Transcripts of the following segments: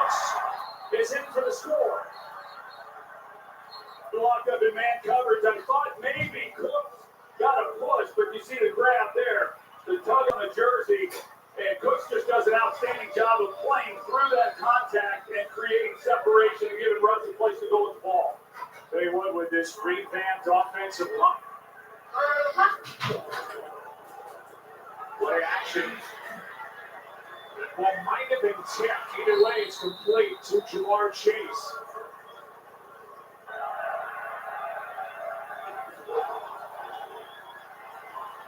Cooks is in for the score. Locked up in man coverage. I thought maybe Cooks got a push, but you see the grab there, the tug on the jersey, and Cooks just does an outstanding job of playing through that contact and creating separation and giving Russ a place to go with the ball. They went with this revamped offensive line. Play action. That ball might have been tipped. Either way, it's complete to Jamar Chase.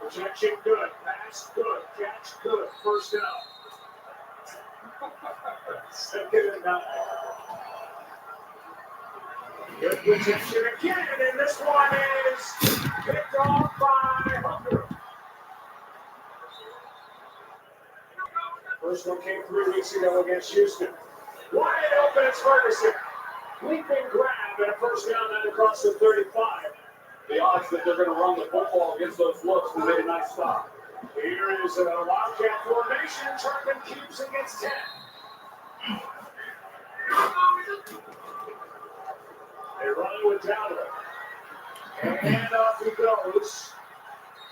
Protection good, pass good, catch good, first down. Second and 9. Good protection again, and this one is picked off by Hunter. First one came 3 weeks ago against Houston. Wide open, it's Ferguson. Leaping grab and a first down and across the 35. The odds that they're going to run the football against those looks will make a nice stop. Here is a Wildcat formation. Turpin keeps against 10. They run it with Dowdle. And off he goes.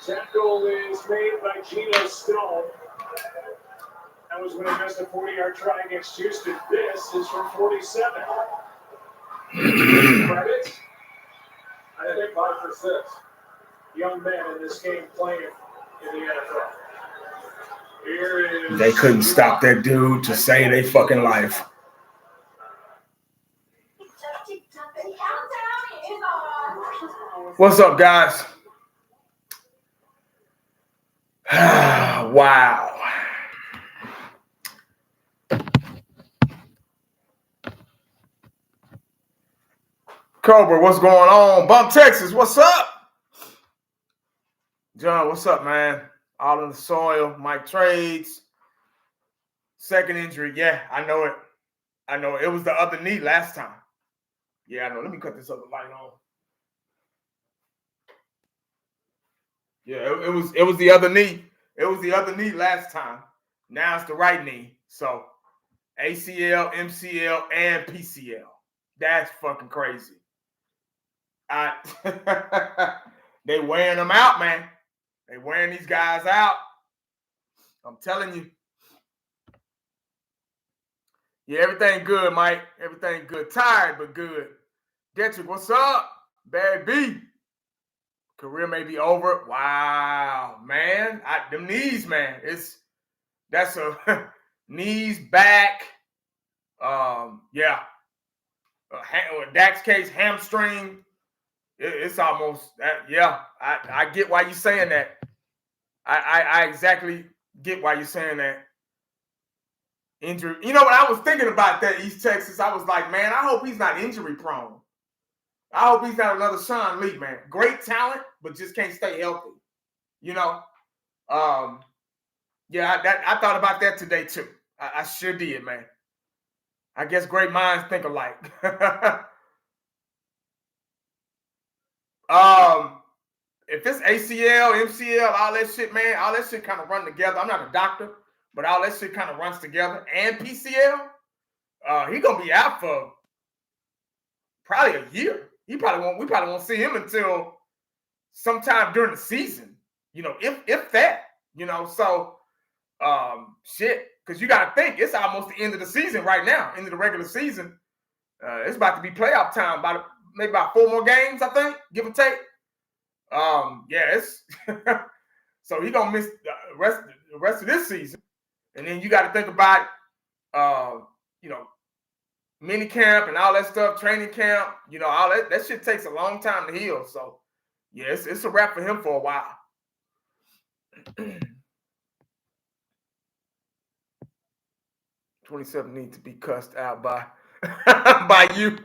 Tackle is made by Geno Stone. That was when he missed a 40-yard try against Houston. This is from 47. Credit. I think 5 for 6. Young men in this game playing in the NFL. Here is. They couldn't stop that dude to save their fucking life. What's up, guys? Wow. Cobra, what's going on? Bump, Texas, what's up? John, what's up, man? All in the soil. Mike Trades. Second injury. Yeah, I know it. I know it. It was the other knee last time. Yeah, I know. Let me cut this other light on. Yeah, it was the other knee. It was the other knee last time. Now it's the right knee. So ACL, MCL, and PCL. That's fucking crazy. They wearing them out, man. They wearing these guys out. I'm telling you. Yeah, everything good, Mike. Everything good. Tired, but good. Detrick, what's up? Baby. Career may be over. Wow, man. Them knees, man. That's a knees, back. Yeah. Dak's case, hamstring. It's almost that. Yeah, I get why you're saying that. I exactly get why you're saying that. Injury. You know what? I was thinking about that, East Texas. I was like, man, I hope he's not injury prone. I hope he's not another Sean Lee, man. Great talent, but just can't stay healthy. You know? Yeah, I thought about that today too. I sure did, man. I guess great minds think alike. If it's ACL, MCL, all that shit, man, all that shit kind of run together. I'm not a doctor, but all that shit kind of runs together. And PCL, he gonna be out for probably a year. We probably won't see him until sometime during the season. You know, if that, you know, so shit. Because you got to think, it's almost the end of the season right now, end of the regular season. It's about to be playoff time, maybe about 4 more games, I think, give or take. Yeah, it's so he's going to miss the rest of this season. And then you got to think about, you know, mini camp and all that stuff, training camp, you know, all that shit takes a long time to heal. So, yeah, it's a wrap for him for a while. 27 need to be cussed out by you.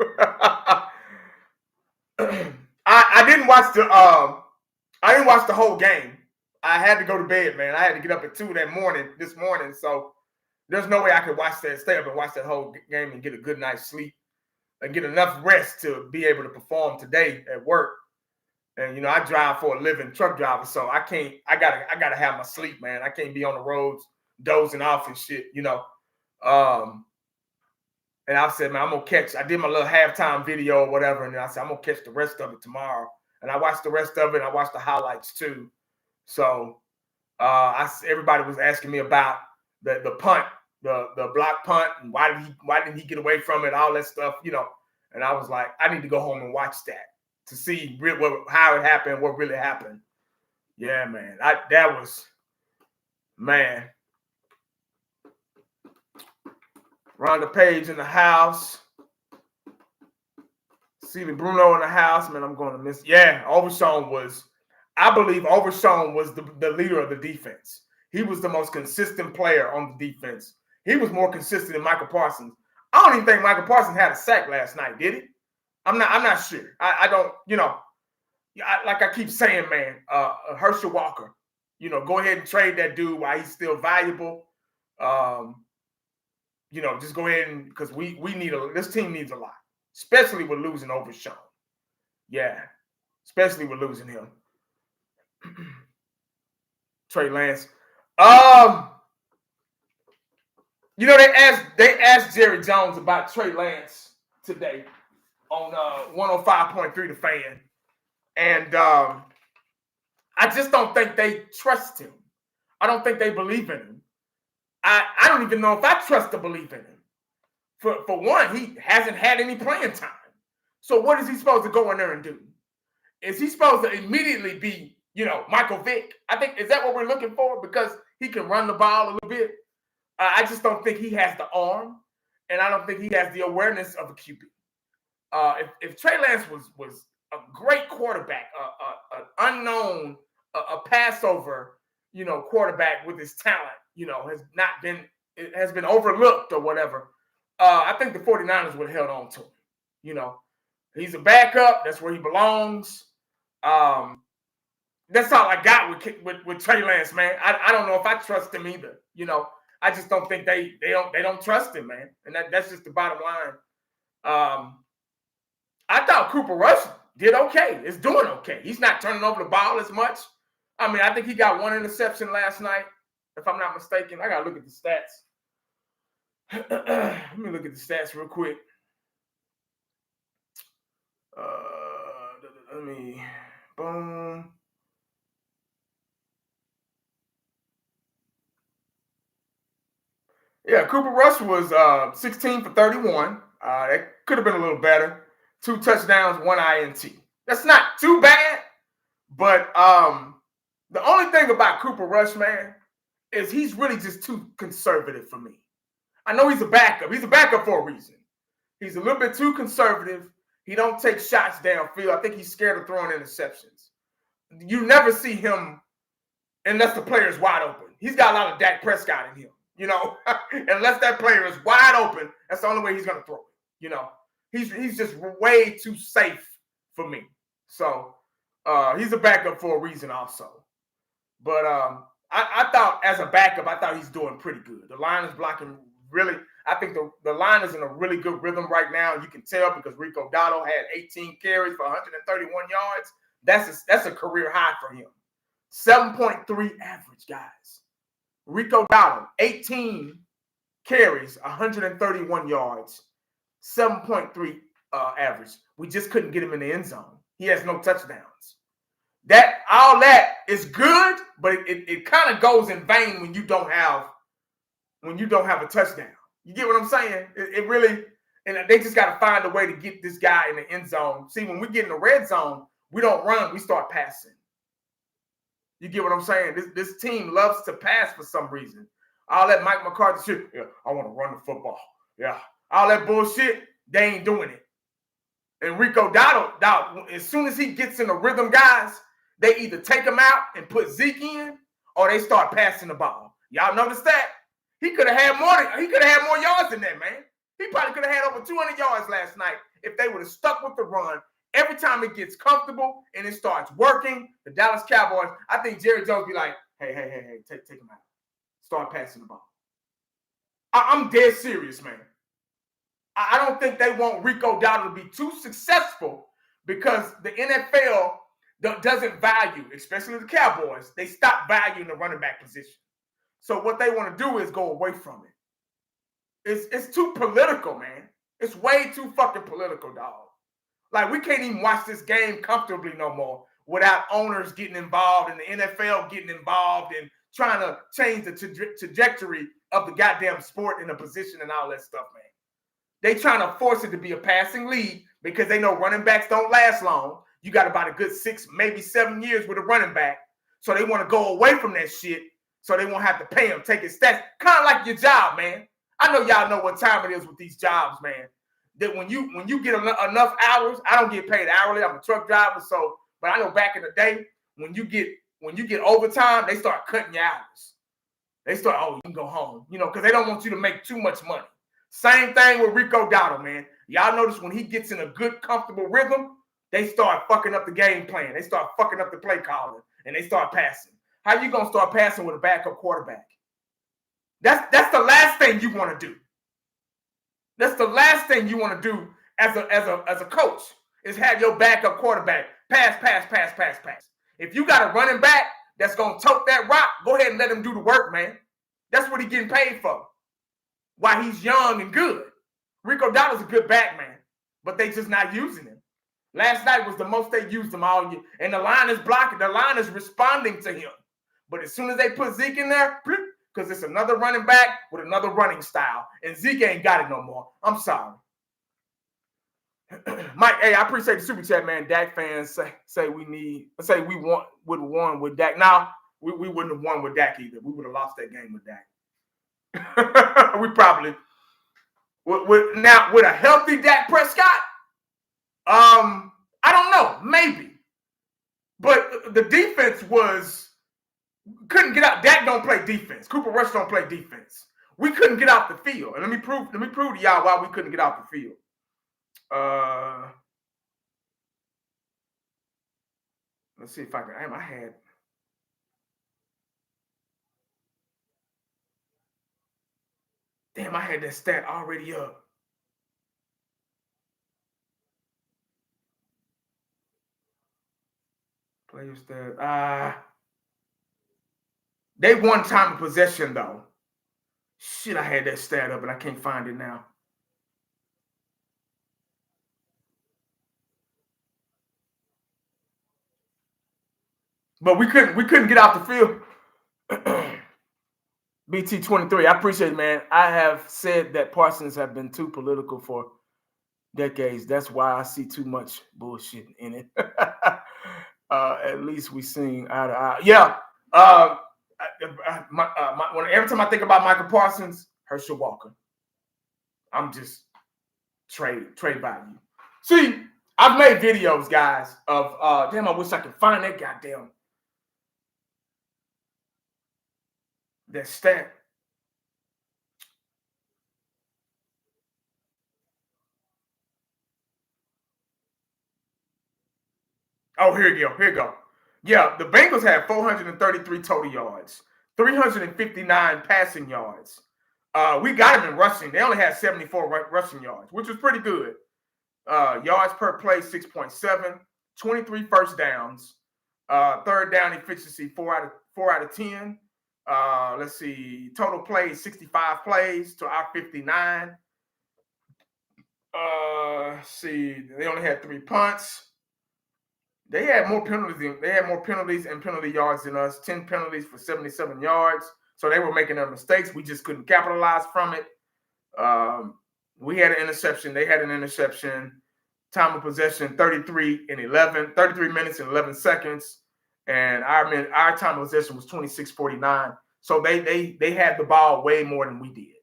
I didn't watch the whole game. I had to go to bed, man. I had to get up at 2 this morning. So there's no way I could stay up and watch that whole game and get a good night's sleep and get enough rest to be able to perform today at work. And you know, I drive for a living, truck driver, so I gotta have my sleep, man. I can't be on the roads dozing off and shit, you know. And I said, man, I'm going to catch. I did my little halftime video or whatever. And I said, I'm going to catch the rest of it tomorrow. And I watched the rest of it. And I watched the highlights too. So everybody was asking me about the punt, the block punt, and why didn't he get away from it, all that stuff, you know. And I was like, I need to go home and watch that to see how it happened, what really happened. Yeah, man. That was, man. Rhonda Page in the house. Celie Bruno in the house. Man, I'm going to miss. Yeah, Overshown was, I believe Overshown was the leader of the defense. He was the most consistent player on the defense. He was more consistent than Michael Parsons. I don't even think Michael Parsons had a sack last night, did he? I'm not sure. I don't, you know, like I keep saying, man, Herschel Walker, you know, go ahead and trade that dude while he's still valuable. You know, just go ahead and, because we need this team needs a lot, especially with losing Overshown. Yeah, especially with losing him. Trey Lance. You know, they asked Jerry Jones about Trey Lance today on 105.3 The Fan. And I just don't think they trust him. I don't think they believe in him. I don't even know if I trust to believe in him. For one, he hasn't had any playing time. So what is he supposed to go in there and do? Is he supposed to immediately be, you know, Michael Vick? I think, is that what we're looking for? Because he can run the ball a little bit. I just don't think he has the arm, and I don't think he has the awareness of a QB. If Trey Lance was a great quarterback, an unknown, a passover, you know, quarterback with his talent, you know, has been overlooked or whatever, I think the 49ers would have held on to him. You know, he's a backup. That's where he belongs. That's all I got with Trey Lance, man. I don't know if I trust him either. You know, I just don't think they don't trust him, man. And that's just the bottom line. I thought Cooper Rush did okay. Is doing okay. He's not turning over the ball as much. I mean, I think he got one interception last night, if I'm not mistaken. I gotta look at the stats. Let me look at the stats real quick. Boom. Yeah, Cooper Rush was 16 for 31. That could have been a little better. 2 touchdowns, 1 INT. That's not too bad. But the only thing about Cooper Rush, man, is he's really just too conservative for me. I know he's a backup. He's a backup for a reason. He's a little bit too conservative. He don't take shots downfield. I think he's scared of throwing interceptions. You never see him unless the player is wide open. He's got a lot of Dak Prescott in him, you know. Unless that player is wide open, that's the only way he's going to throw it, you know. He's just way too safe for me. So he's a backup for a reason also. But I thought as a backup, I thought he's doing pretty good. The line is blocking really. I think the line is in a really good rhythm right now. You can tell because Rico Dotto had 18 carries for 131 yards. That's a career high for him. 7.3 average, guys. Rico Dotto, 18 carries, 131 yards, 7.3 average. We just couldn't get him in the end zone. He has no touchdowns. All that is good, but it kind of goes in vain when you don't have a touchdown. You get what I'm saying? It really, and they just got to find a way to get this guy in the end zone. See, when we get in the red zone, we don't run, we start passing. You get what I'm saying? This team loves to pass for some reason. All that Mike McCarthy shit, yeah, I want to run the football. Yeah, all that bullshit, they ain't doing it. And Rico Dotto, as soon as he gets in the rhythm, guys, they either take him out and put Zeke in, or they start passing the ball. Y'all notice that? He could have had more yards than that, man. He probably could have had over 200 yards last night if they would have stuck with the run. Every time it gets comfortable and it starts working, the Dallas Cowboys, I think Jerry Jones be like, hey, take him out. Start passing the ball. I'm dead serious, man. I don't think they want Rico Dotto to be too successful because the NFL doesn't value, especially the Cowboys, they stop valuing the running back position. So what they want to do is go away from it. It's too political, man. It's way too fucking political, dog. Like, we can't even watch this game comfortably no more without owners getting involved and the NFL getting involved and trying to change the trajectory of the goddamn sport and the position and all that stuff, man. They trying to force it to be a passing league because they know running backs don't last long. You got about a good 6, maybe 7 years with a running back. So they want to go away from that shit so they won't have to pay them, take his stats. Kind of like your job, man. I know y'all know what time it is with these jobs, man. That when you get enough hours, I don't get paid hourly. I'm a truck driver, so but I know back in the day when you get overtime, they start cutting your hours. They start, oh, you can go home, because they don't want you to make too much money. Same thing with Rico Dotto, man. Y'all notice when he gets in a good, comfortable rhythm, they start fucking up the game plan. They start fucking up the play calling, and they start passing. How you gonna start passing with a backup quarterback? That's the last thing you want to do. That's the last thing you want to do as a coach is have your backup quarterback pass. If you got a running back that's gonna tote that rock, go ahead and let him do the work, man. That's what he's getting paid for. While he's young and good. Rico Dotto's a good back, man, but they just not using him. Last night was the most they used him all year, and the line is blocking. The line is responding to him. But as soon as they put Zeke in there, because it's another running back with another running style, and Zeke ain't got it no more. I'm sorry. Mike, hey, I appreciate the super chat, man. Dak fans say we would have won with Dak. Now, we wouldn't have won with Dak either. We would have lost that game with Dak. We probably with a healthy Dak Prescott. I don't know, maybe, but the defense couldn't get out. Dak don't play defense. Cooper Rush don't play defense. We couldn't get off the field, and let me prove to y'all why we couldn't get off the field. Let's see if I can. I had. Damn, I had that stat already up. Player stat. They won time of possession, though. Shit, I had that stat up, and I can't find it now. But we couldn't get off the field. BT23, I appreciate it, man. I have said that Parsons have been too political for decades. That's why I see too much bullshit in it. At least we sing eye to eye. Yeah. Every time I think about Michael Parsons, Herschel Walker. I'm just trade value. See, I've made videos, guys, of damn, I wish I could find that goddamn that stat. Oh, here you go. Yeah, the Bengals had 433 total yards, 359 passing yards. We got them in rushing. They only had 74 rushing yards, which was pretty good. Yards per play, 6.7, 23 first downs, third down efficiency, 4 out of 10. Let's see, total plays, 65 plays to our 59. See, they only had 3 punts. They had more penalties and penalty yards than us. 10 penalties for 77 yards. So they were making their mistakes. We just couldn't capitalize from it. We had an interception. They had an interception. Time of possession, 33 minutes and 11 seconds. And our time of possession was 26:49. So they had the ball way more than we did.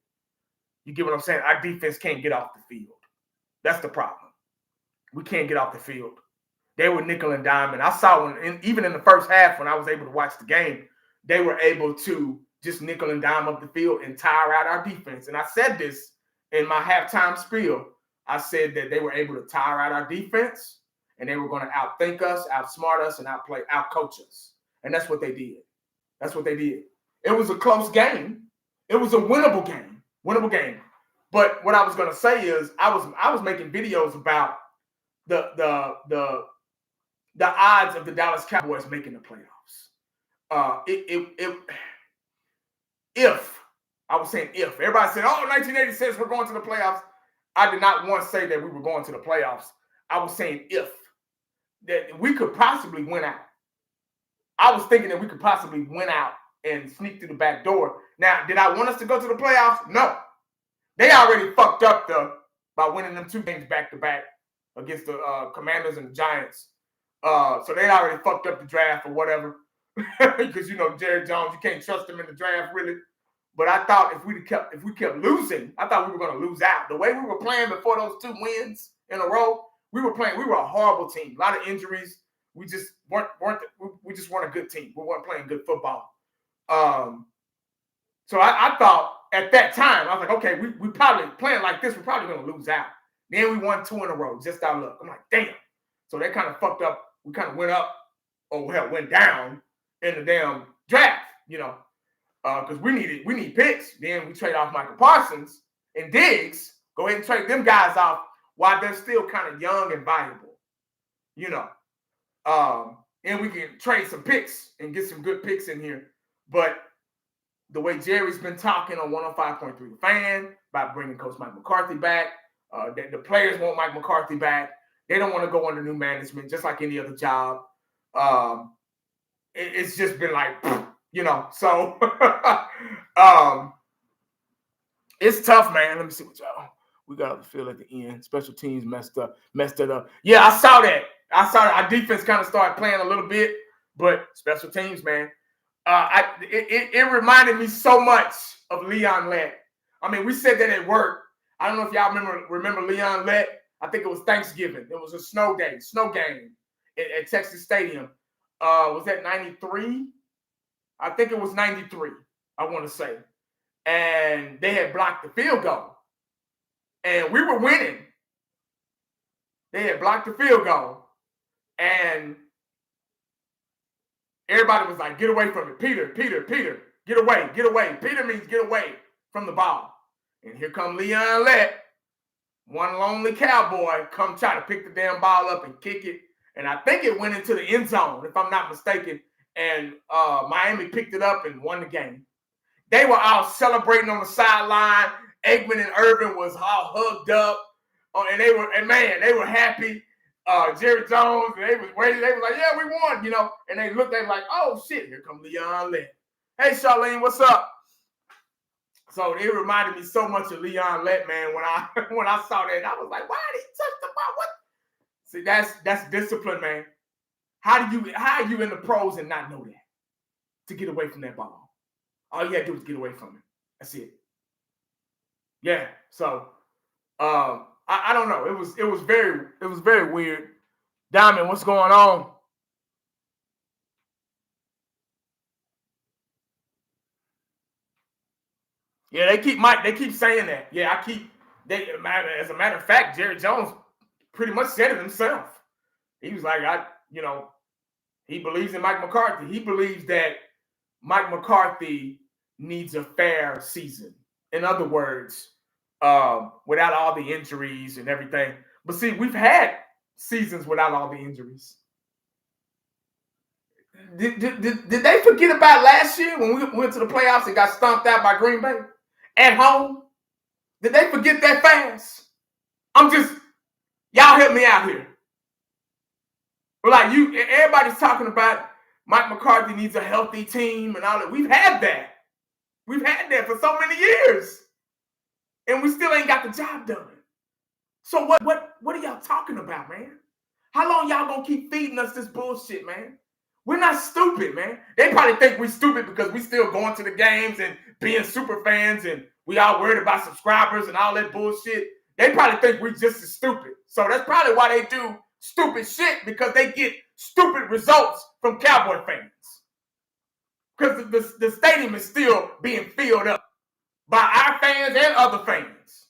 You get what I'm saying? Our defense can't get off the field. That's the problem. We can't get off the field. They were nickel and diamond. I saw even in the first half when I was able to watch the game, they were able to just nickel and dime up the field and tire out our defense. And I said this in my halftime spiel. I said that they were able to tire out our defense and they were going to outthink us, outsmart us, and outcoach us. And that's what they did. It was a close game. It was a winnable game. But what I was going to say is I was making videos about the odds of the Dallas Cowboys making the playoffs. If everybody said, 1986 we're going to the playoffs, I did not once say that we were going to the playoffs. I was saying if that we could possibly win out. I was thinking that we could possibly win out and sneak through the back door. Now, did I want us to go to the playoffs? No. They already fucked up by winning them 2 games back to back against the Commanders and the Giants. So they already fucked up the draft or whatever. Because Jerry Jones, you can't trust him in the draft really. But I thought if we kept losing, I thought we were going to lose out. The way we were playing before those 2 wins in a row, we were a horrible team. A lot of injuries. We just weren't a good team. We weren't playing good football. So I thought at that time, I was like, okay, we probably playing like this, we're probably going to lose out. Then we won 2 in a row, just our luck. I'm like, damn. So they kind of fucked up. We kind of went up, or hell, went down in the damn draft, because we need picks. Then we trade off Michael Parsons and Diggs. Go ahead and trade them guys off while they're still kind of young and viable, and we can trade some picks and get some good picks in here. But the way Jerry's been talking on 105.3 The Fan about bringing Coach Mike McCarthy back, the players want Mike McCarthy back. They don't want to go under new management, just like any other job. It's just been like, so it's tough, man. Let me see what y'all. We got the field at the end. Special teams messed it up. Yeah, I saw that. Our defense kind of started playing a little bit, but special teams, man. It reminded me so much of Leon Lett. I mean, we said that at work. I don't know if y'all remember Leon Lett. I think it was Thanksgiving. It was a snow game at Texas Stadium. Was that 93? I think it was 93, I want to say. And they had blocked the field goal. And we were winning. They had blocked the field goal. And everybody was like, get away from it. Peter, get away. Peter means get away from the ball. And here come Leon Lett, one lonely cowboy, come try to pick the damn ball up and kick it. And I think it went into the end zone, if I'm not mistaken. And Miami picked it up and won the game. They were all celebrating on the sideline. Aikman and Irvin was all hugged up. And they were happy. Jerry Jones, they was waiting. They was like, yeah, we won, And they looked, they were like, oh, shit, here come Leon Lett. Hey, Charlene, what's up? So it reminded me so much of Leon Lett, man, when I saw that. I was like, why did he touch the ball? What? See, that's discipline, man. How are you in the pros and not know that? To get away from that ball. All you had to do was get away from it. That's it. Yeah. So I don't know. It was very weird. Diamond, what's going on? Yeah, they keep saying that. Yeah, as a matter of fact, Jerry Jones pretty much said it himself. He was like, he believes in Mike McCarthy. He believes that Mike McCarthy needs a fair season. In other words, without all the injuries and everything. But see, we've had seasons without all the injuries. Did they forget about last year when we went to the playoffs and got stomped out by Green Bay at home? Did they forget that fast? Y'all help me out here. Like everybody's talking about Mike McCarthy needs a healthy team and all that. We've had that. We've had that for so many years. And we still ain't got the job done. So what are y'all talking about, man? How long y'all gonna keep feeding us this bullshit, man? We're not stupid, man. They probably think we're stupid because we still going to the games and being super fans and we all worried about subscribers and all that bullshit. They probably think we're just as stupid. So that's probably why they do stupid shit, because they get stupid results from Cowboy fans. Because the stadium is still being filled up by our fans and other fans.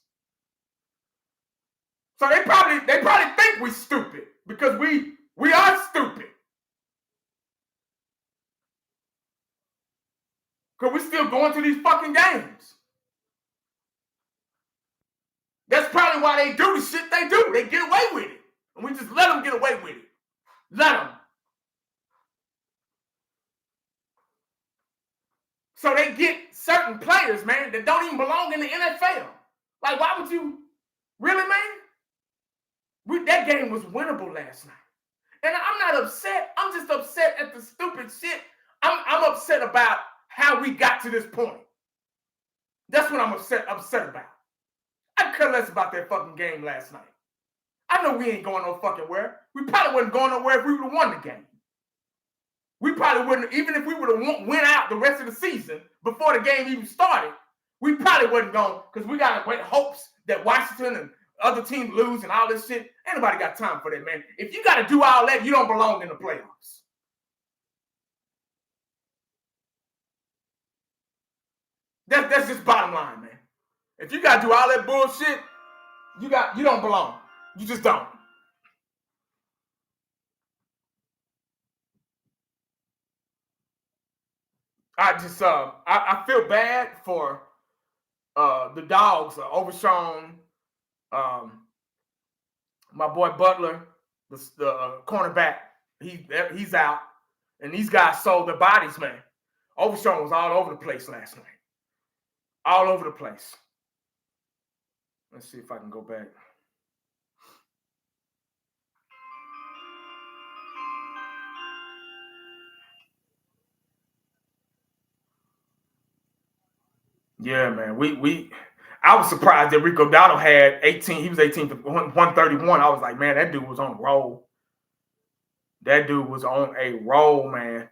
So they probably think we're stupid because we are stupid. Because we're still going to these fucking games. That's probably why they do the shit they do. They get away with it. And we just let them get away with it. Let them. So they get certain players, man, that don't even belong in the NFL. Like, why Really, man? That game was winnable last night. And I'm not upset. I'm just upset at the stupid shit. I'm upset about how we got to this point. That's what I'm upset about. I care less about that fucking game last night. I know we ain't going no fucking where. We probably wasn't going nowhere if we would have won the game. We probably wouldn't, even if we would have went out the rest of the season before the game even started, we probably wouldn't go because we got to wait hopes that Washington and other teams lose and all this shit. Ain't nobody got time for that, man. If you got to do all that, you don't belong in the playoffs. That's just bottom line, man. If you got to do all that bullshit, you don't belong. You just don't. I feel bad for the dogs, Overshown, my boy Butler, the cornerback. He's out, and these guys sold their bodies, man. Overshown was all over the place last night. All over the place. Let's see if I can go back. Yeah, man. I was surprised that Rico Dotto had 18. He was 18 for 131. I was like, man, that dude was on a roll. That dude was on a roll, man.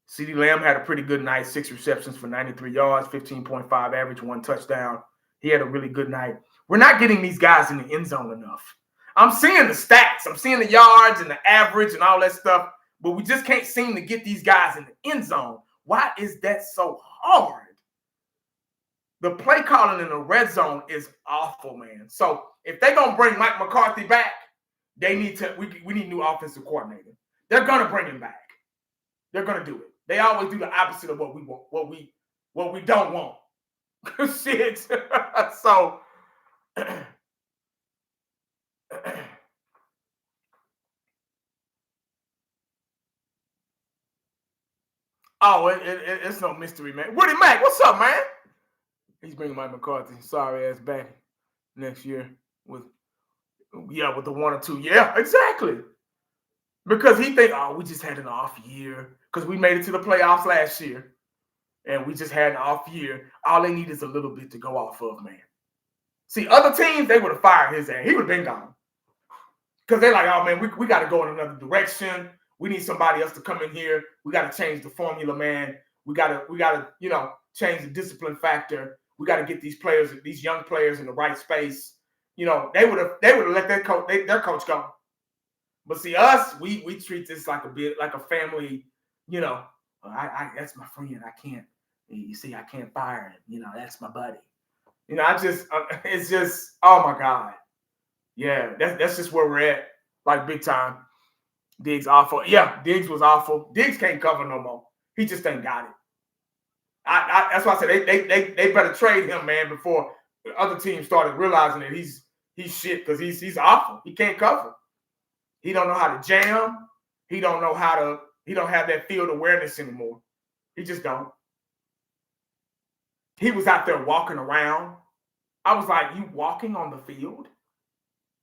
CeeDee Lamb had a pretty good night. 6 receptions for 93 yards, 15.5 average, 1 touchdown. He had a really good night. We're not getting these guys in the end zone enough. I'm seeing the stats. I'm seeing the yards and the average and all that stuff, but we just can't seem to get these guys in the end zone. Why is that so hard? The play calling in the red zone is awful, man. So if they're going to bring Mike McCarthy back, we need new offensive coordinator. They're going to bring him back. They're going to do it. They always do the opposite of what we want, what we don't want. Shit. So it's no mystery, man. Woody Mack, what's up, man? He's bringing Mike McCarthy, sorry ass, back next year with the 1 or 2. Yeah, exactly. Because he think, we just had an off year because we made it to the playoffs last year, and we just had an off year. All they need is a little bit to go off of, man. See, other teams, they would have fired his ass. He would have been gone. Because they're like, oh, man, we got to go in another direction. We need somebody else to come in here. We got to change the formula, man. We got to, change the discipline factor. We got to get these young players in the right space. They would have let their coach go. But see, us, we treat this like a family, that's my friend. I can't fire him. That's my buddy. It's just, oh my God. Yeah, that's just where we're at, like big time. Diggs awful. Yeah, Diggs was awful. Diggs can't cover no more. He just ain't got it. That's why I said they better trade him, man, before other teams started realizing that he's shit because he's awful. He can't cover. He don't know how to jam. He don't have that field awareness anymore. He just don't. He was out there walking around. I was like, you walking on the field?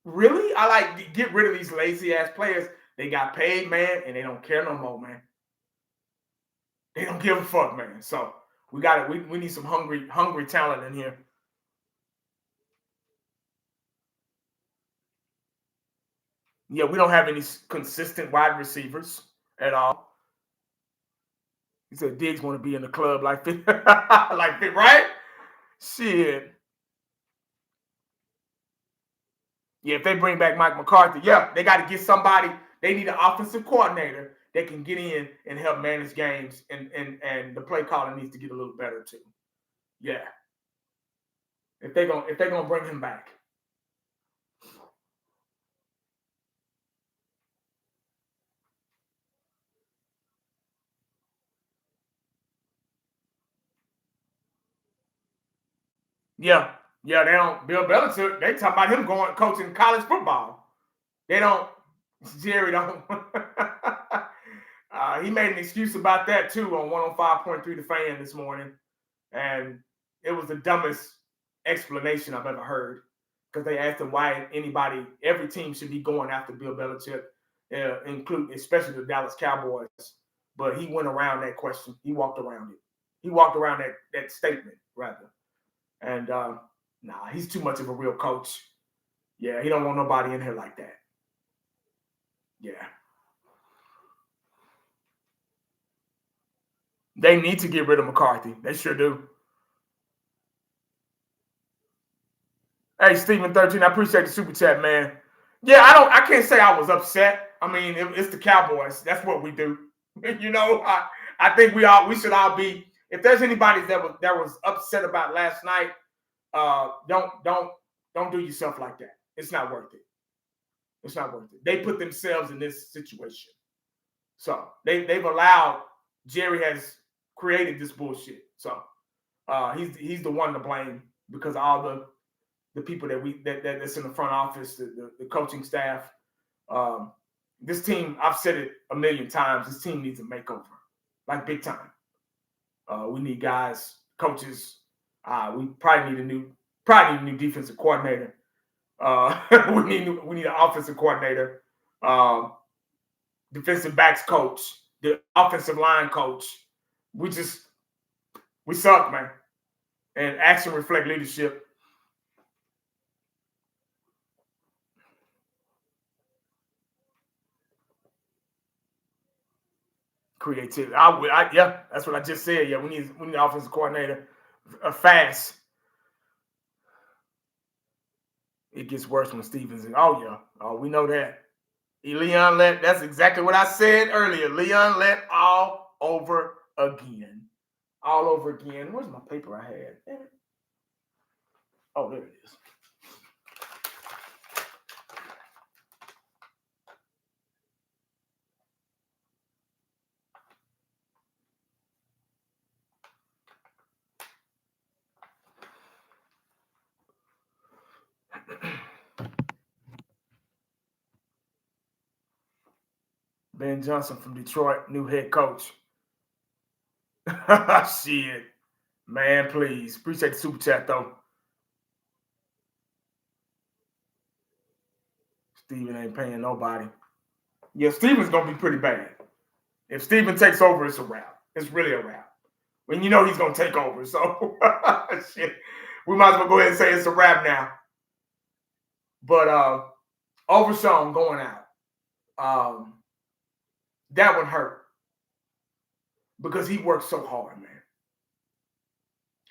Really? I like get rid of these lazy ass players. They got paid, man, and they don't care no more, man. They don't give a fuck, man. So we need some hungry talent in here. Yeah, we don't have any consistent wide receivers at all. He said Diggs want to be in the club like this, like this, right? Shit. Yeah, if they bring back Mike McCarthy, yeah, they got to get somebody. They need an offensive coordinator that can get in and help manage games, and the play calling needs to get a little better too. Yeah. If they're gonna bring him back. Yeah, they don't. Bill Belichick, they talk about him going coaching college football. They don't. Jerry don't. He made an excuse about that too on 105.3 The Fan this morning, and it was the dumbest explanation I've ever heard. because they asked him why every team should be going after Bill Belichick, including especially the Dallas Cowboys. But he went around that question. He walked around it. He walked around that statement, rather. And he's too much of a real coach. Yeah, he don't want nobody in here like that. Yeah. They need to get rid of McCarthy. They sure do. Hey, Steven13, I appreciate the super chat, man. Yeah, I can't say I was upset. I mean, it's the Cowboys. That's what we do. You know, I think we should all be. If there's anybody that was upset about last night, don't do yourself like that. It's not worth it. It's not worth it. They put themselves in this situation. So they've allowed, Jerry has created this bullshit. So he's the one to blame because all the people that's in the front office, the coaching staff. This team, I've said it a million times, this team needs a makeover, like big time. We need guys, coaches. We probably need a new defensive coordinator. We need an offensive coordinator, defensive backs coach, the offensive line coach. We suck, man. And action reflect leadership. Creativity. Yeah, that's what I just said. Yeah, we need an offensive coordinator fast. It gets worse when Stevens. We know that. Leon let. That's exactly what I said earlier. Leon let all over again. All over again. Where's my paper I had? Oh, there it is. Ben Johnson from Detroit, new head coach. Shit. Man, please. Appreciate the super chat, though. Steven ain't paying nobody. Yeah, Steven's going to be pretty bad. If Steven takes over, it's a wrap. It's really a wrap. When you know he's going to take over. So, shit. We might as well go ahead and say it's a wrap now. But Overshown going out. That one hurt. Because he works so hard, man.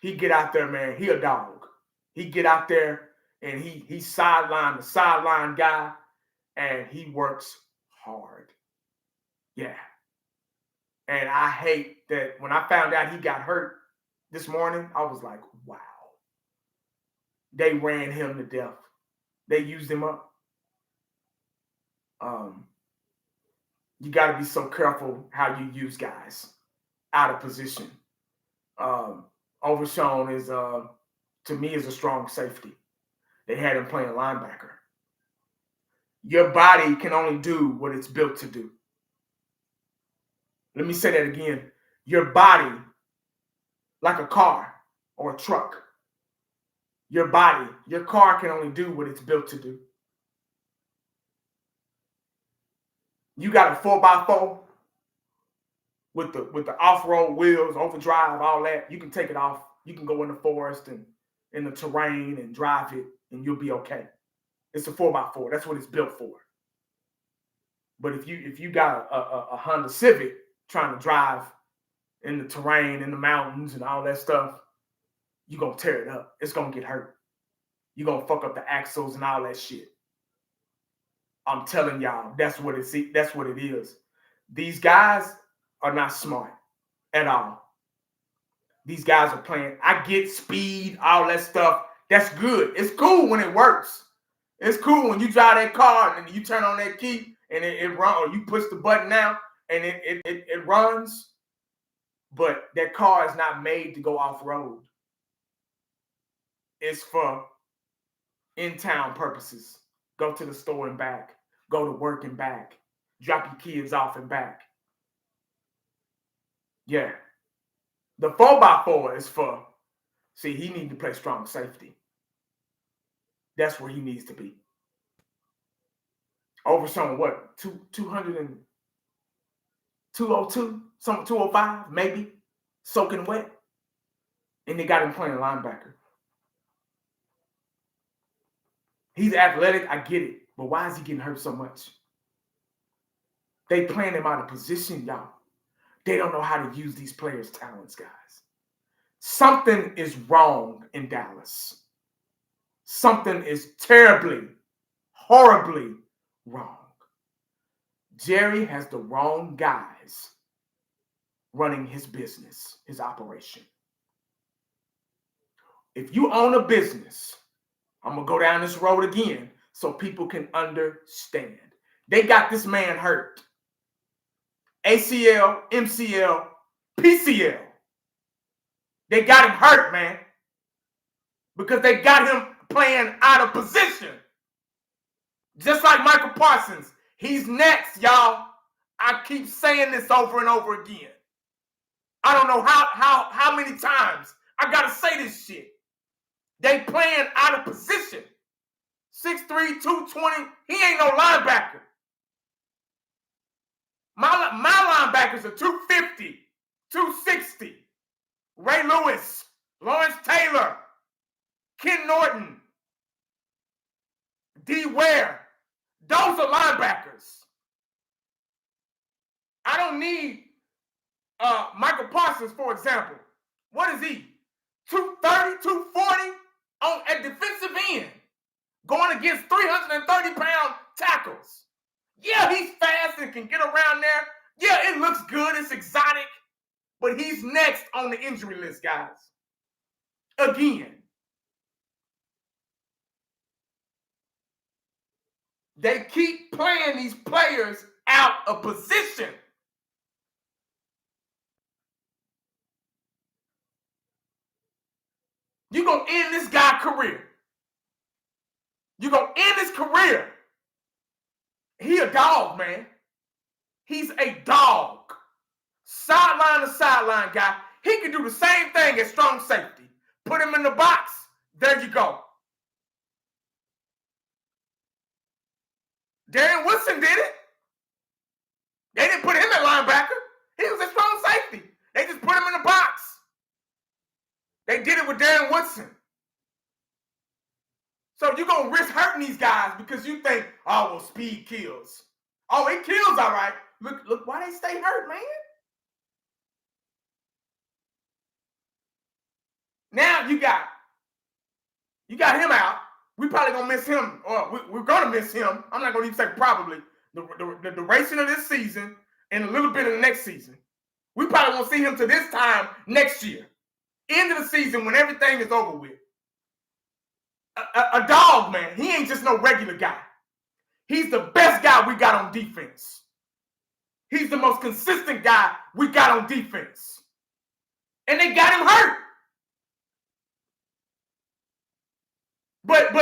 He get out there, man. He a dog. He get out there and he the sideline guy, and he works hard. Yeah. And I hate that when I found out he got hurt this morning, I was like, wow. They ran him to death. They used him up. You got to be so careful how you use guys out of position. Overshown is, to me, is a strong safety. They had him playing linebacker. Your body can only do what it's built to do. Let me say that again. Your body, like a car or a truck, your car can only do what it's built to do. You got a 4x4 with the off-road wheels, overdrive, all that. You can take it off. You can go in the forest and in the terrain and drive it, and you'll be okay. It's a 4x4. That's what it's built for. But if you got a Honda Civic trying to drive in the terrain, in the mountains, and all that stuff, you're going to tear it up. It's going to get hurt. You're going to fuck up the axles and all that shit. I'm telling y'all, that's what it is. These guys are not smart at all. These guys are playing. I get speed, all that stuff. That's good. It's cool when it works. It's cool when you drive that car and you turn on that key and it runs, or you push the button now and it runs. But that car is not made to go off-road. It's for in-town purposes. Go to the store and back. Go to work and back. Drop your kids off and back. Yeah. The 4x4 is for, see, he needs to play strong safety. That's where he needs to be. Overshown, what? 200 and 202? Some 205, maybe. Soaking wet. And they got him playing linebacker. He's athletic, I get it. But why is he getting hurt so much? They playing him out of position, y'all. They don't know how to use these players' talents, guys. Something is wrong in Dallas. Something is terribly, horribly wrong. Jerry has the wrong guys running his business, his operation. If you own a business, I'm going to go down this road again so people can understand. They got this man hurt. ACL, MCL, PCL. They got him hurt, man. Because they got him playing out of position. Just like Michael Parsons. He's next, y'all. I keep saying this over and over again. I don't know how many times I got to say this shit. They playing out of position. 6'3", 220. He ain't no linebacker. My linebackers are 250, 260. Ray Lewis, Lawrence Taylor, Ken Norton, D. Ware. Those are linebackers. I don't need Michael Parsons, for example. What is he? 230, 240 at defensive end, going against 330-pound tackles. Yeah, he's fast and can get around there. Yeah, it looks good. It's exotic. But he's next on the injury list, guys. Again. They keep playing these players out of position. You're going to end this guy's career. You're going to end his career. He a dog, man. He's a dog. Sideline to sideline guy. He can do the same thing as strong safety. Put him in the box. There you go. Darren Woodson did it. They didn't put him at linebacker. He was a strong safety. They just put him in the box. They did it with Darren Woodson. So you're going to risk hurting these guys because you think, oh, well, speed kills. Oh, it kills, all right. Look, why they stay hurt, man? Now you got him out. We probably going to miss him, or we're going to miss him. I'm not going to even say probably. The duration of this season and a little bit of the next season. We probably won't see him to this time next year. End of the season when everything is over with. A dog, man. He ain't just no regular guy. He's the best guy we got on defense. He's the most consistent guy we got on defense. And they got him hurt. But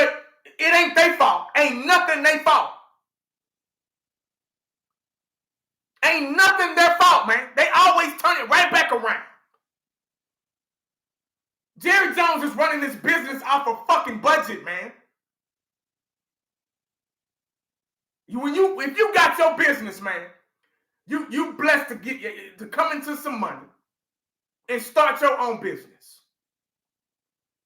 it ain't their fault. Ain't nothing their fault. Ain't nothing their fault, man. They always turn it right back around. Jerry Jones is running this business off a fucking budget, man. If you got your business, man, you blessed to come into some money and start your own business.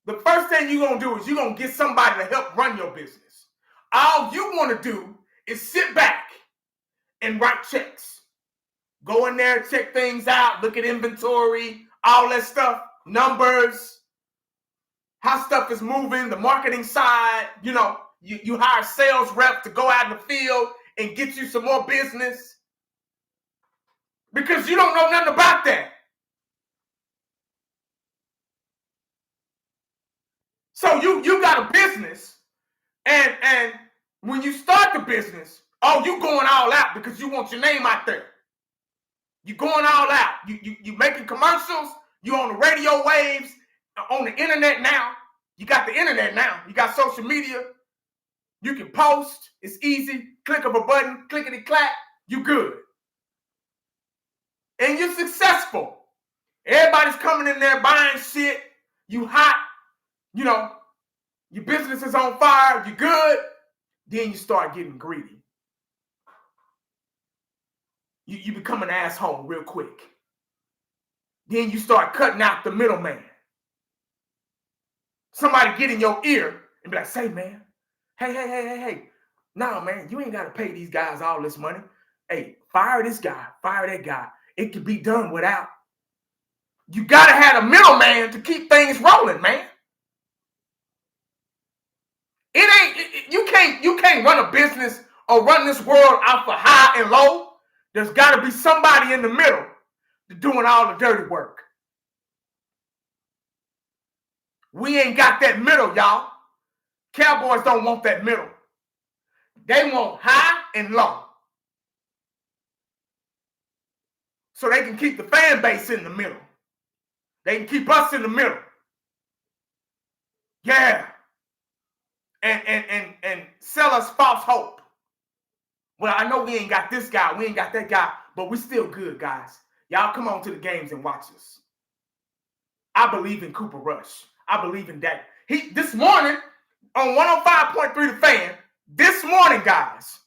The first thing you're going to do is you're going to get somebody to help run your business. All you want to do is sit back and write checks. Go in there, check things out, look at inventory, all that stuff, numbers, how stuff is moving, the marketing side. You know, you hire a sales rep to go out in the field and get you some more business because you don't know nothing about that. So you got a business, and when you start the business, you going all out because you want your name out there. You going all out. You making commercials. You on the radio waves, on the internet now. You got the internet now. You got social media. You can post. It's easy. Click of a button, clickety-clack. You good. And you're successful. Everybody's coming in there buying shit. You hot. You know, Your business is on fire. You're good. Then you start getting greedy. You become an asshole real quick. Then you start cutting out the middleman. Somebody get in your ear and be like, say, man, hey. No, man, you ain't got to pay these guys all this money. Hey, fire this guy, fire that guy. It can be done without. You got to have a middleman to keep things rolling, man. You can't run a business or run this world out for high and low. There's got to be somebody in the middle doing all the dirty work. We ain't got that middle, y'all. Cowboys don't want that middle. They want high and low. So they can keep the fan base in the middle. They can keep us in the middle. Yeah. And sell us false hope. Well, I know we ain't got this guy, we ain't got that guy, but we still good, guys. Y'all come on to the games and watch us. I believe in Cooper Rush. I believe in that. This morning on 105.3 The Fan, this morning, guys,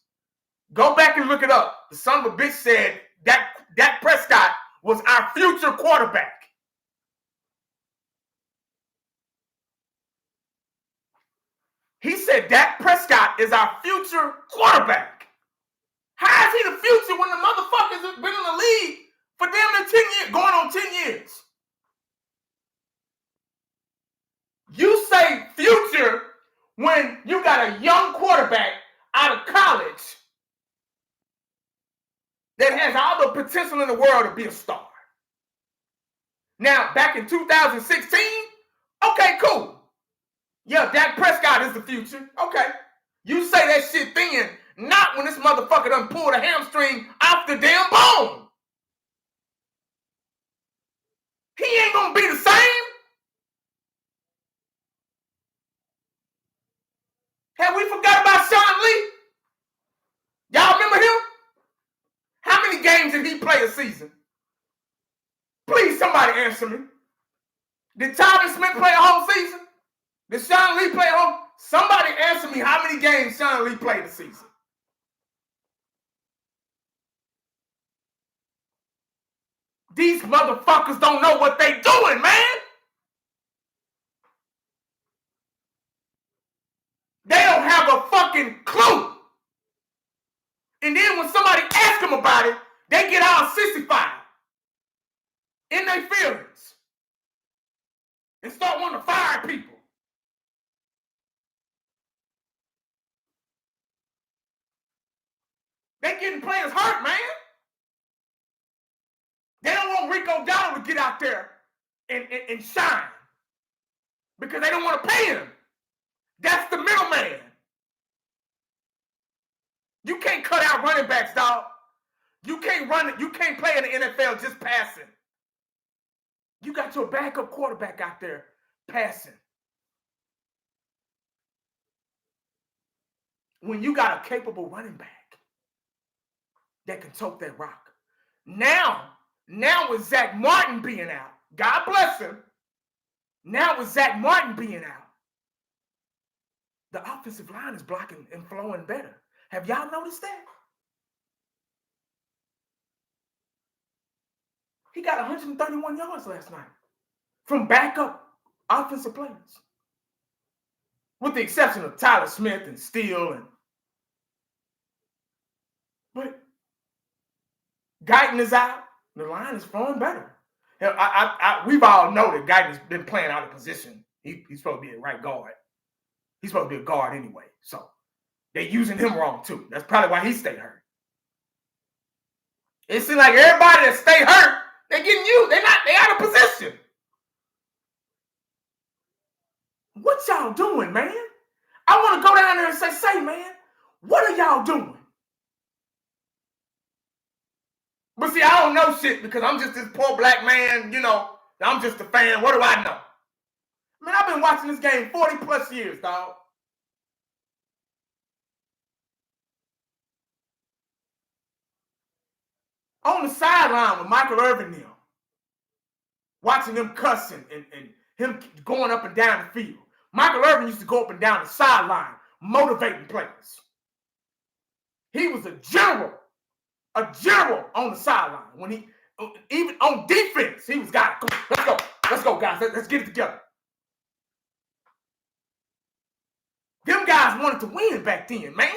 go back and look it up. The son of a bitch said Dak Prescott was our future quarterback. He said Dak Prescott is our future quarterback. How is he the future when the motherfuckers have been in the league for damn near 10 years, going on 10 years? You say future when you got a young quarterback out of college that has all the potential in the world to be a star. Now, back in 2016, okay, cool. Yeah, Dak Prescott is the future. Okay. You say that shit then, not when this motherfucker done pulled a hamstring off the damn bone. He ain't gonna be the same. Have we forgot about Sean Lee? Y'all remember him? How many games did he play a season? Please, somebody answer me. Did Tyron Smith play a whole season? Did Sean Lee play a whole? Somebody answer me how many games Sean Lee played a season. These motherfuckers don't know what they doing, man. They don't have a fucking clue. And then when somebody asks them about it, they get all sissified in their feelings and start wanting to fire people. They getting players hurt, man. They don't want Rico Dowdle to get out there and shine because they don't want to pay him. That's the middleman. You can't cut out running backs, dog. You can't play in the NFL just passing. You got your backup quarterback out there passing. When you got a capable running back that can tote that rock. Now with Zach Martin being out, God bless him. Now with Zach Martin being out, the offensive line is blocking and flowing better. Have y'all noticed that? He got 131 yards last night from backup offensive players. With the exception of Tyler Smith and Steele. But Guyton is out. The line is flowing better. We've all know that Guyton's been playing out of position. He's supposed to be a right guard. He's supposed to be a guard anyway. So they're using him wrong too. That's probably why he stayed hurt. It seems like everybody that stay hurt, they're getting used. They out of position. What y'all doing, man? I want to go down there and say, man, what are y'all doing? But see, I don't know shit because I'm just this poor black man, I'm just a fan. What do I know? Man, I've been watching this game 40 plus years, dog. On the sideline with Michael Irvin now, watching them cussing and him going up and down the field. Michael Irvin used to go up and down the sideline motivating players. He was a general on the sideline. When he, even on defense, he was got it. Come on, let's go, guys. Let's get it together. Them guys wanted to win back then, man.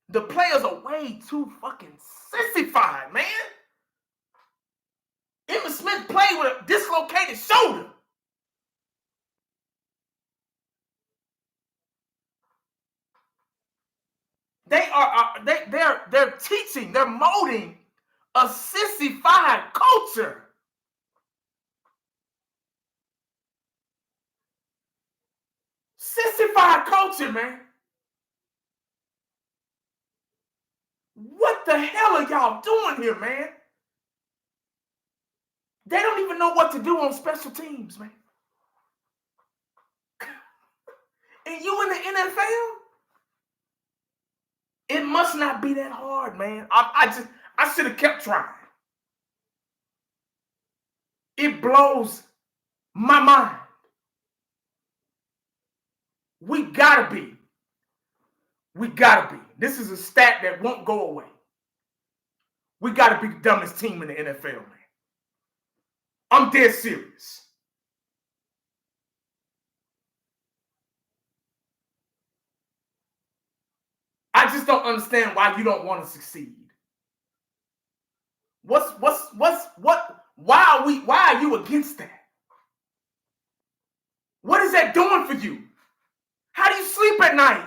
The players are way too fucking sissified, man. Emmitt Smith played with a dislocated shoulder. They're teaching, they're molding a sissified culture. Sissified culture, man. What the hell are y'all doing here, man? They don't even know what to do on special teams, man. And you in the NFL? It must not be that hard, man. I should have kept trying. It blows my mind. We gotta be. This is a stat that won't go away. We gotta be the dumbest team in the NFL, man. I'm dead serious. I just don't understand why you don't want to succeed. Why are you against that? What is that doing for you? How do you sleep at night?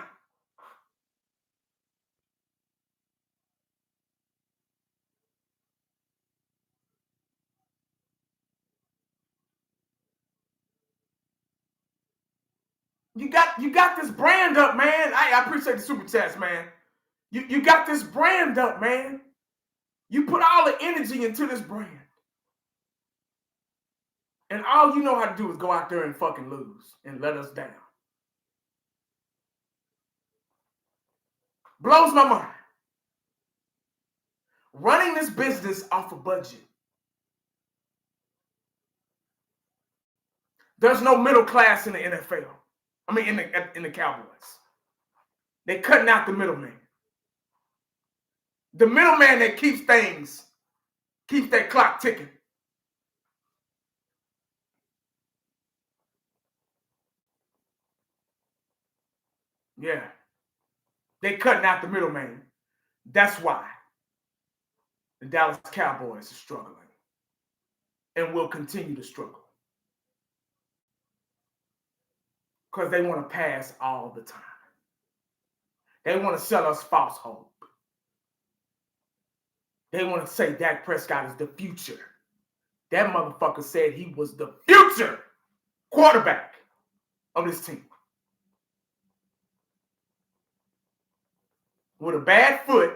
You got this brand up, man. I appreciate the super chats, man. You got this brand up, man. You put all the energy into this brand. And all you know how to do is go out there and fucking lose and let us down. Blows my mind. Running this business off a budget. There's no middle class in the NFL. I mean, in the Cowboys. They're cutting out the middleman. The middleman that keeps that clock ticking. Yeah. They're cutting out the middleman. That's why the Dallas Cowboys are struggling and will continue to struggle. Because they want to pass all the time. They want to sell us false hope. They want to say Dak Prescott is the future. That motherfucker said he was the future quarterback of this team. With a bad foot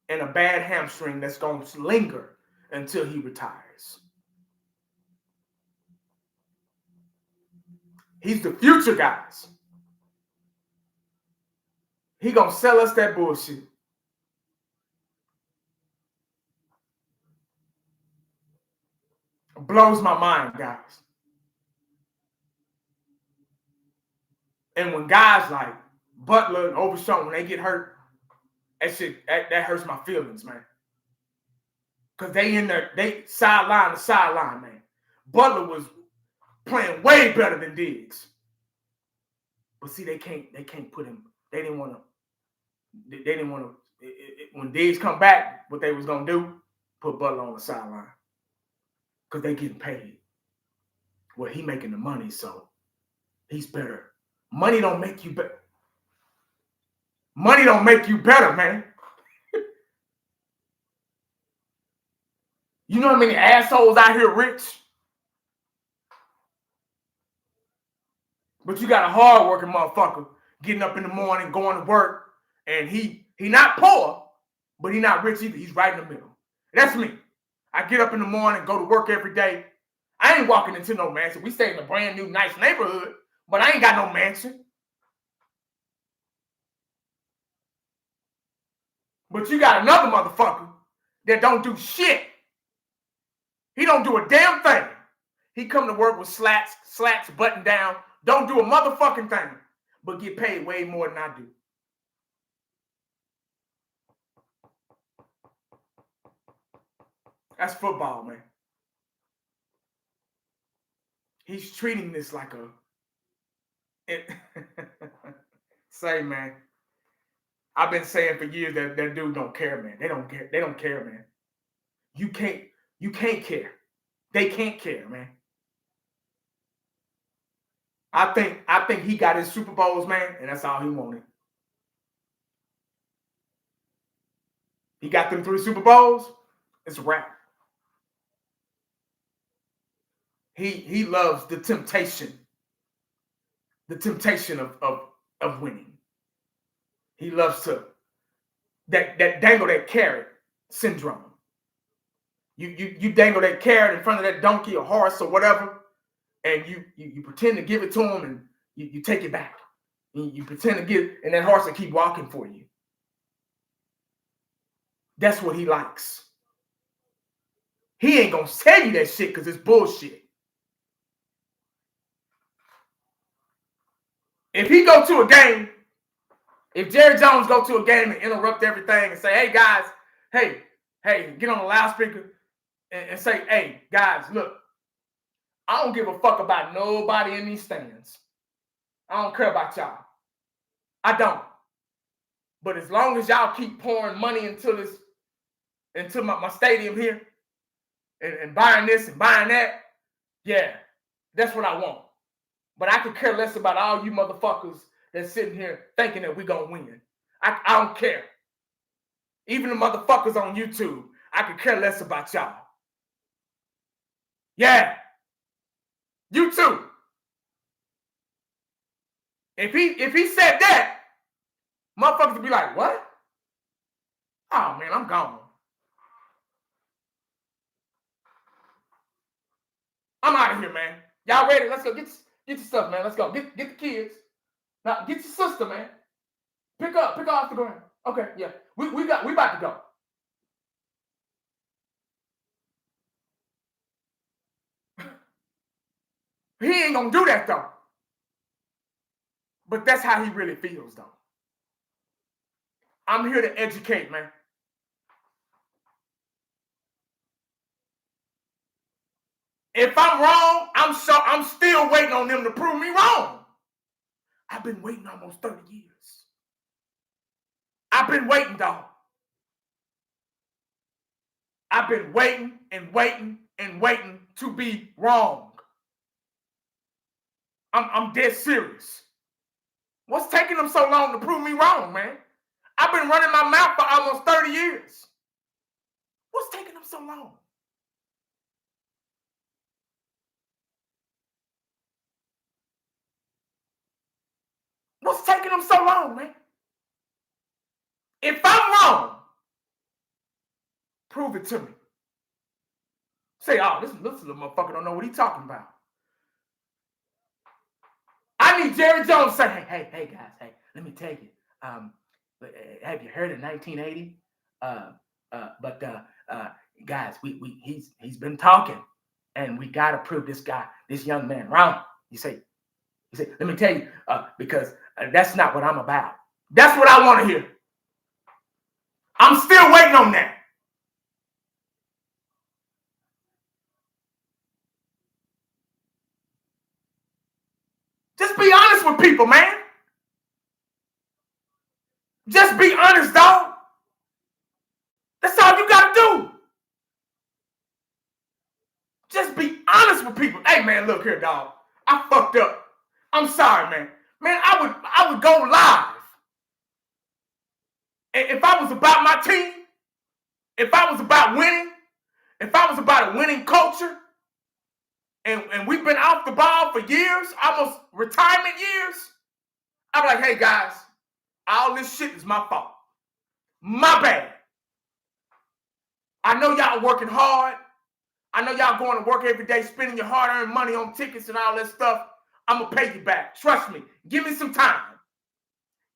and a bad hamstring that's going to linger until he retires. He's the future, guys. He gonna sell us that bullshit. Blows my mind, guys. And when guys like Butler and Overshown, when they get hurt, that hurts my feelings, man. Because they in there, they sideline to sideline, man. Butler was playing way better than Diggs. But see, they can't put him. They didn't want to. When Diggs come back, what they was gonna do, put Butler on the sideline. Because they getting paid. Well, he making the money, so he's better. Money don't make you better. Money don't make you better, man. You know how many assholes out here rich? But you got a hard-working motherfucker getting up in the morning, going to work, and he not poor, but he not rich either. He's right in the middle. That's me. I get up in the morning, go to work every day. I ain't walking into no mansion. We stay in a brand new, nice neighborhood, but I ain't got no mansion. But you got another motherfucker that don't do shit. He don't do a damn thing. He come to work with slacks buttoned down, don't do a motherfucking thing, but get paid way more than I do. That's football, man. He's treating this like say, man. I've been saying for years that dude don't care, man. They don't care. They don't care, man. You can't care. They can't care, man. I think he got his Super Bowls, man, and that's all he wanted. He got them 3 Super Bowls. It's a wrap. He loves the temptation of winning. He loves to that dangle that carrot syndrome. You dangle that carrot in front of that donkey or horse or whatever, and you pretend to give it to him, and you take it back. You pretend to give, and that horse will keep walking for you. That's what he likes. He ain't gonna tell you that shit because it's bullshit. If he go to a game, if Jerry Jones go to a game and interrupt everything and say, hey guys, hey, get on the loudspeaker and say, hey guys, look, I don't give a fuck about nobody in these stands. I don't care about y'all. I don't. But as long as y'all keep pouring money into my stadium here and buying this and buying that, yeah, that's what I want. But I could care less about all you motherfuckers that's sitting here thinking that we're going to win. I don't care. Even the motherfuckers on YouTube, I could care less about y'all. Yeah. You too. If he said that, motherfuckers would be like, what? Oh, man, I'm gone. I'm out of here, man. Y'all ready? Let's go. Get your stuff, man. Let's go. Get the kids. Now, get your sister, man. Pick her off the ground. Okay, yeah. We about to go. He ain't gonna do that, though. But that's how he really feels, though. I'm here to educate, man. If I'm wrong, I'm still waiting on them to prove me wrong. I've been waiting almost 30 years. I've been waiting, dog. I've been waiting and waiting and waiting to be wrong. I'm dead serious. What's taking them so long to prove me wrong, man? I've been running my mouth for almost 30 years. What's taking them so long? What's taking them so long, man? If I'm wrong, prove it to me. Say, oh, this little motherfucker don't know what he's talking about. I need Jerry Jones to say, hey, guys, hey, let me tell you. Have you heard of 1980? Guys, he's been talking, and we gotta prove this young man wrong. You say, let me tell you, because that's not what I'm about. That's what I want to hear. I'm still waiting on that. Just be honest with people, man. Just be honest, dog. That's all you gotta do. Just be honest with people. Hey, man, look here, dog. I fucked up. I'm sorry, man. Man, I would go live. And if I was about my team, if I was about winning, if I was about a winning culture, and we've been off the ball for years, almost retirement years, I'm like, hey, guys, all this shit is my fault. My bad. I know y'all working hard. I know y'all going to work every day, spending your hard-earned money on tickets and all that stuff. I'm going to pay you back. Trust me. Give me some time.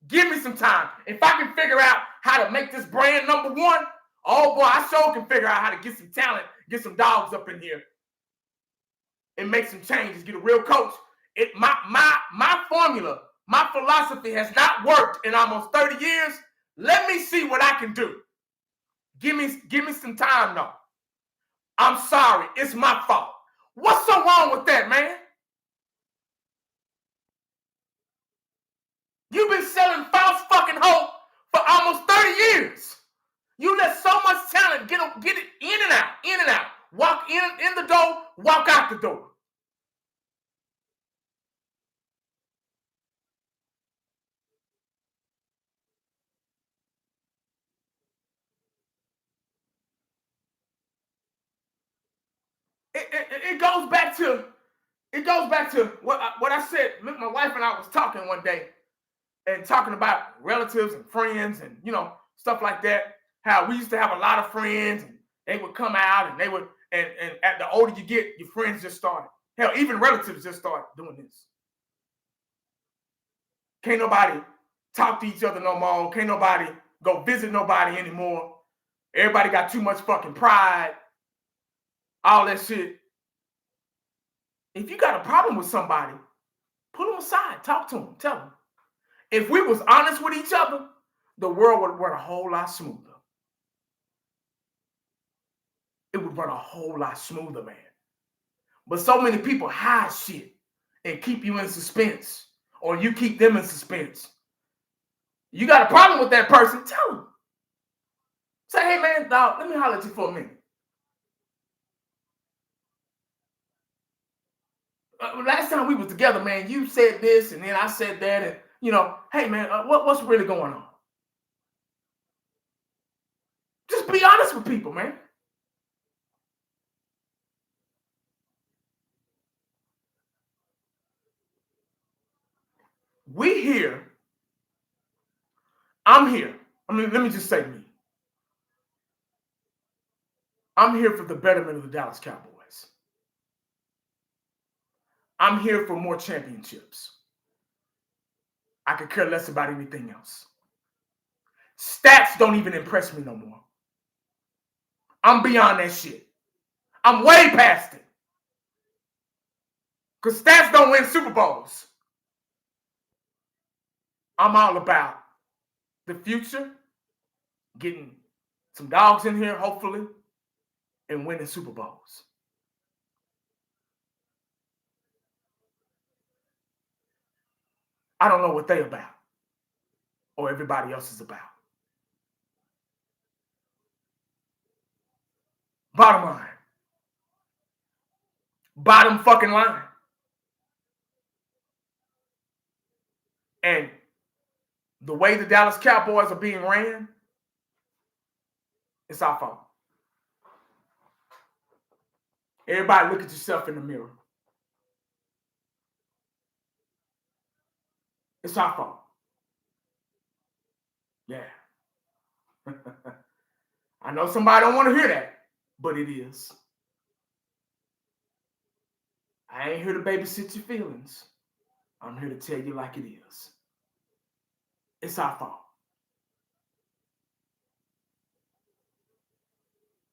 Give me some time. If I can figure out how to make this brand number one, oh, boy, I sure can figure out how to get some talent, get some dogs up in here. and make some changes, get a real coach. My formula, my philosophy has not worked in almost 30 years. Let me see what I can do. Give me some time though. I'm sorry, it's my fault. What's so wrong with that, man? You've been selling false fucking hope for almost 30 years. You let so much talent get it in and out. Walk in the door, walk out the door. It goes back to what I said. My wife and I was talking one day and talking about relatives and friends and stuff like that. How we used to have a lot of friends and they would come out and they would and at the older you get, your friends just started. Hell, even relatives just start doing this. Can't nobody talk to each other no more. Can't nobody go visit nobody anymore. Everybody got too much fucking pride. All that shit. If you got a problem with somebody, pull them aside, talk to them, tell them. If we was honest with each other, the world would run a whole lot smoother. It would run a whole lot smoother, man. But so many people hide shit and keep you in suspense, or you keep them in suspense. You got a problem with that person, tell them. Say, hey, man, dog, let me holler at you for a minute. Last time we was together, man, you said this and then I said that, and hey man, what's really going on? Just be honest with people, man. We here. I'm here. I mean, let me just say me. I'm here for the betterment of the Dallas Cowboys. I'm here for more championships. I could care less about anything else. Stats don't even impress me no more. I'm beyond that shit. I'm way past it. Because stats don't win Super Bowls. I'm all about the future, getting some dogs in here, hopefully, and winning Super Bowls. I don't know what they about or everybody else is about. Bottom line. Bottom fucking line. And the way the Dallas Cowboys are being ran, it's our fault. Everybody look at yourself in the mirror. It's our fault. Yeah. I know somebody don't want to hear that, but it is. I ain't here to babysit your feelings. I'm here to tell you like it is. It's our fault.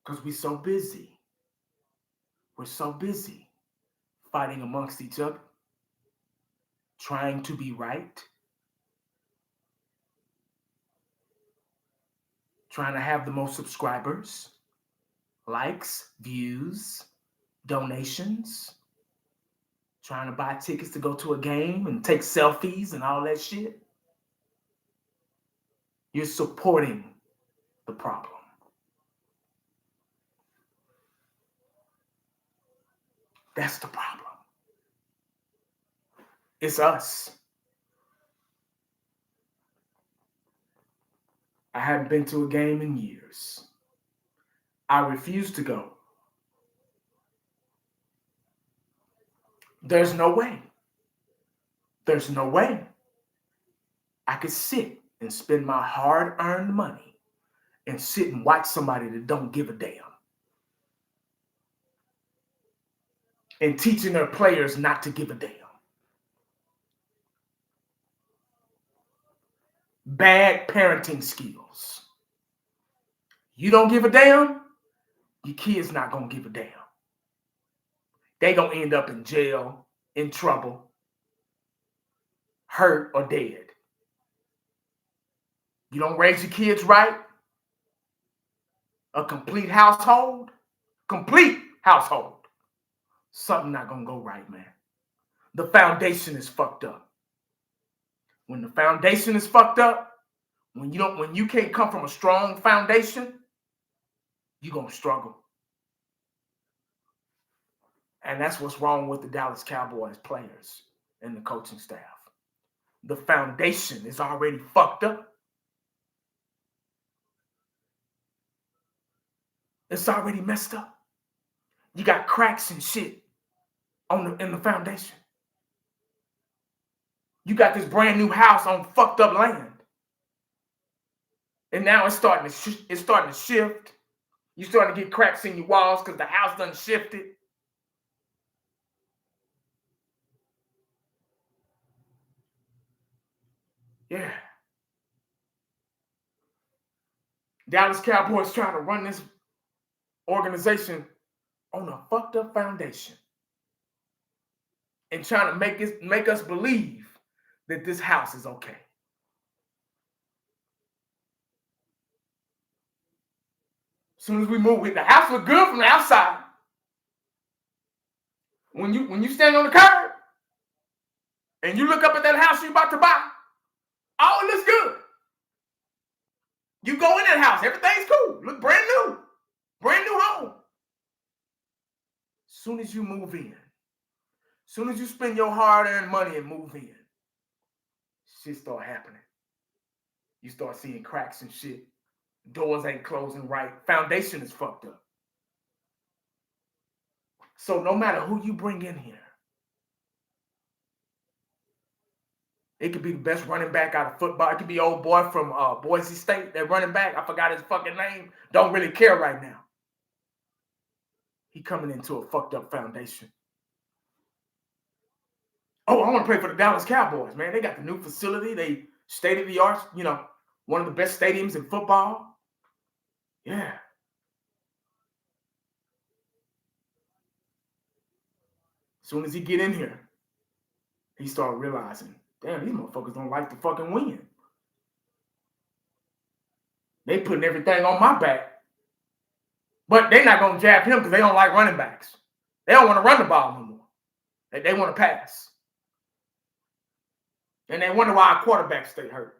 Because we're so busy. We're so busy fighting amongst each other, trying to be right, trying to have the most subscribers, likes, views, donations, trying to buy tickets to go to a game and take selfies and all that shit. You're supporting the problem. That's the problem. It's us. I haven't been to a game in years. I refuse to go. There's no way. There's no way I could sit and spend my hard-earned money and sit and watch somebody that don't give a damn and teaching their players not to give a damn. Bad parenting skills. You don't give a damn, your kid's not going to give a damn. they gonna end up in jail, in trouble, hurt, or dead. You don't raise your kids right, a complete household, something not gonna go right, man. The foundation is fucked up. When the foundation is fucked up, when you can't come from a strong foundation, you're gonna struggle. And that's what's wrong with the Dallas Cowboys players and the coaching staff. The foundation is already fucked up. It's already messed up. You got cracks and shit in the foundation. You got this brand new house on fucked up land. And now it's starting to shift. You're starting to get cracks in your walls because the house done shifted. Yeah. Dallas Cowboys trying to run this organization on a fucked up foundation. And trying to make us believe that this house is okay. As soon as we move, the house look good from the outside. When you stand on the curb and you look up at that house you're about to buy, all it looks good. You go in that house, everything's cool, look brand new home. As soon as you move in, as soon as you spend your hard-earned money and move in, shit start happening. You start seeing cracks and shit. Doors ain't closing right. Foundation is fucked up. So no matter who you bring in here, it could be the best running back out of football. It could be old boy from Boise State, that running back. I forgot his fucking name. Don't really care right now. He coming into a fucked up foundation. Oh, I want to play for the Dallas Cowboys, man. They got the new facility. They state-of-the-art, one of the best stadiums in football. Yeah. As soon as he get in here, he started realizing, damn, these motherfuckers don't like to fucking win. They putting everything on my back. But they're not going to jab him because they don't like running backs. They don't want to run the ball no more. They want to pass. And they wonder why our quarterbacks stay hurt.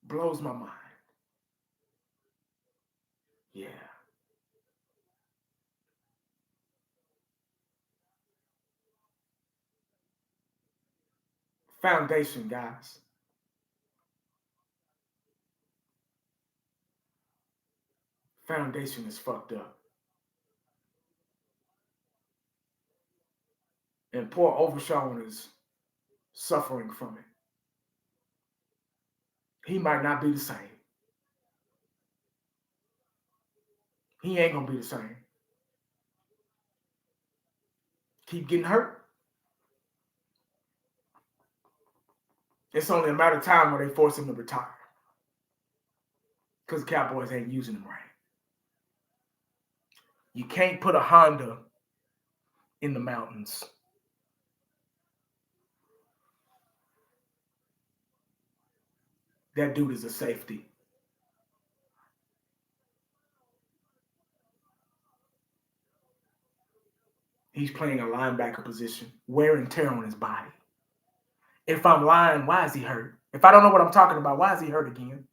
Blows my mind. Yeah. Foundation, guys. Foundation is fucked up. And poor Overshown is suffering from it. He might not be the same. He ain't going to be the same. Keep getting hurt. It's only a matter of time when they force him to retire. Because the Cowboys ain't using him right. You can't put a Honda in the mountains. That dude is a safety. He's playing a linebacker position, wear and tear on his body. If I'm lying, why is he hurt? If I don't know what I'm talking about, why is he hurt again?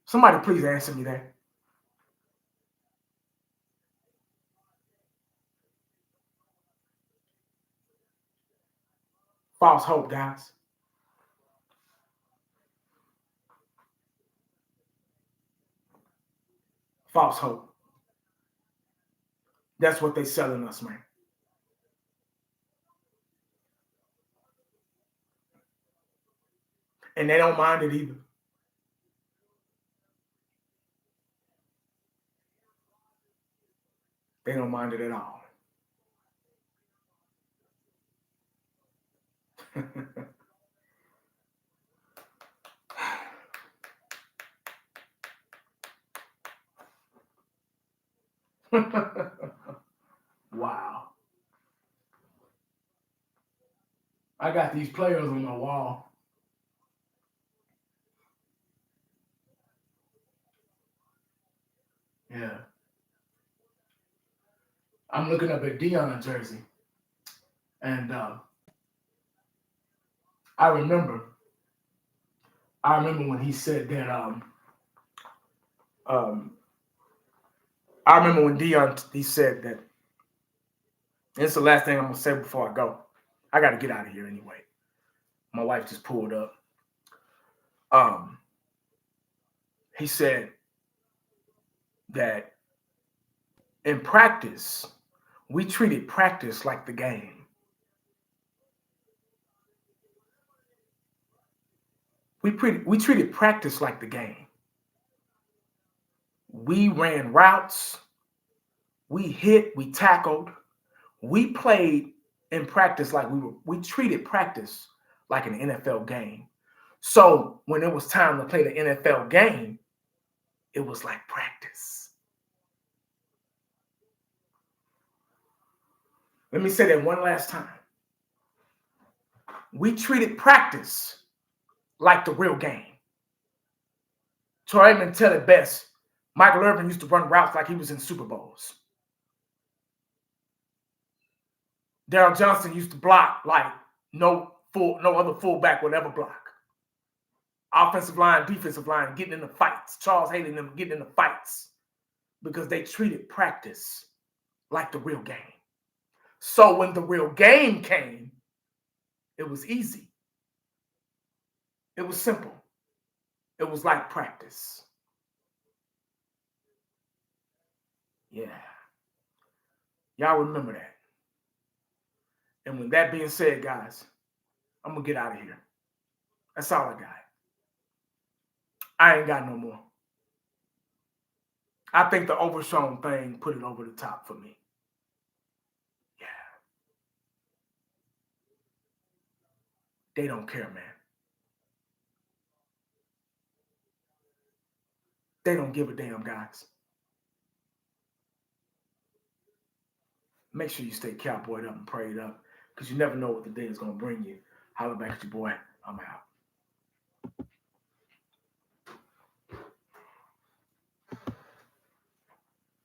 Somebody please answer me that. False hope, guys. False hope. That's what they selling us, man. And they don't mind it either. They don't mind it at all. Wow. I got these players on my wall. Yeah. I'm looking up at Dion's jersey. And I remember when he said that I remember when he said that. It's the last thing I'm gonna say before I go. I gotta get out of here anyway. My wife just pulled up. He said that in practice, we treated practice like the game. We treated practice like the game. We ran routes, we hit, we tackled, we played in practice like we treated practice like an NFL game. So when it was time to play the NFL game, it was like practice. Let me say that one last time. We treated practice like the real game. Troy Aikman tell it best. Michael Irvin used to run routes like he was in Super Bowls. Daryl Johnson used to block like no other fullback would ever block. Offensive line, defensive line, getting in the fights. Charles Haley and them getting in the fights because they treated practice like the real game. So when the real game came, it was easy. It was simple. It was like practice. Yeah. Y'all remember that. And with that being said, guys, I'm going to get out of here. That's all I got. I ain't got no more. I think the Overshown thing put it over the top for me. Yeah. They don't care, man. They don't give a damn, guys. Make sure you stay cowboyed up and prayed up because you never know what the day is going to bring you. Holla back at your boy. I'm out.